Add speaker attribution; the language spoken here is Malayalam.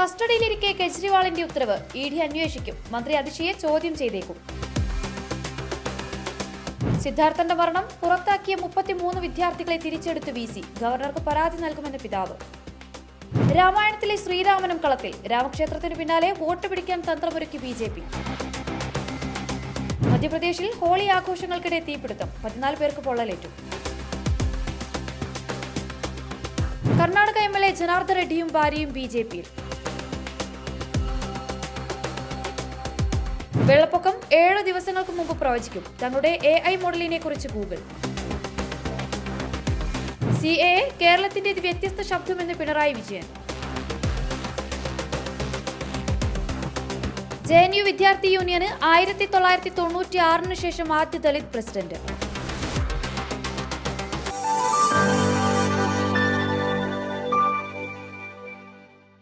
Speaker 1: കസ്റ്റഡിയിലിരിക്കെ കെജ്രിവാളിന്റെ ഉത്തരവ് ഇഡി അന്വേഷിക്കും. മന്ത്രി അതിഷിയെ ചോദ്യം ചെയ്തേക്കും. സിദ്ധാർത്ഥന്റെ മരണം പുറത്താക്കിയ 33 വിദ്യാർത്ഥികളെ തിരിച്ചെടുത്ത് VC. ഗവർണർക്ക് പരാതി നൽകുമെന്ന് പിതാവ്. രാമായണത്തിലെ ശ്രീരാമനും കളത്തിൽ. രാമക്ഷേത്രത്തിന് പിന്നാലെ വോട്ട് പിടിക്കാൻ തന്ത്രമൊരുക്കി BJP. മധ്യപ്രദേശിൽ ഹോളി ആഘോഷങ്ങൾക്കിടെ തീപിടുത്തം. 14 പേർക്ക് പൊള്ളലേറ്റു. കർണാടക MLA ജനാർദ്ദൻ റെഡ്ഡിയും ഭാര്യയും BJPയിൽ. വെള്ളപ്പൊക്കം 7 ദിവസങ്ങൾക്ക് മുമ്പ് പ്രവചിക്കും. തങ്ങളുടെ AI മോഡലിനെ കുറിച്ച് ഗൂഗിൾ. CAA കേരളത്തിന്റേത് വ്യത്യസ്ത ശബ്ദമെന്ന് പിണറായി വിജയൻ. JNU വിദ്യാർത്ഥി യൂണിയന് 1996 ശേഷം ആദ്യ ദളിത് പ്രസിഡന്റ്.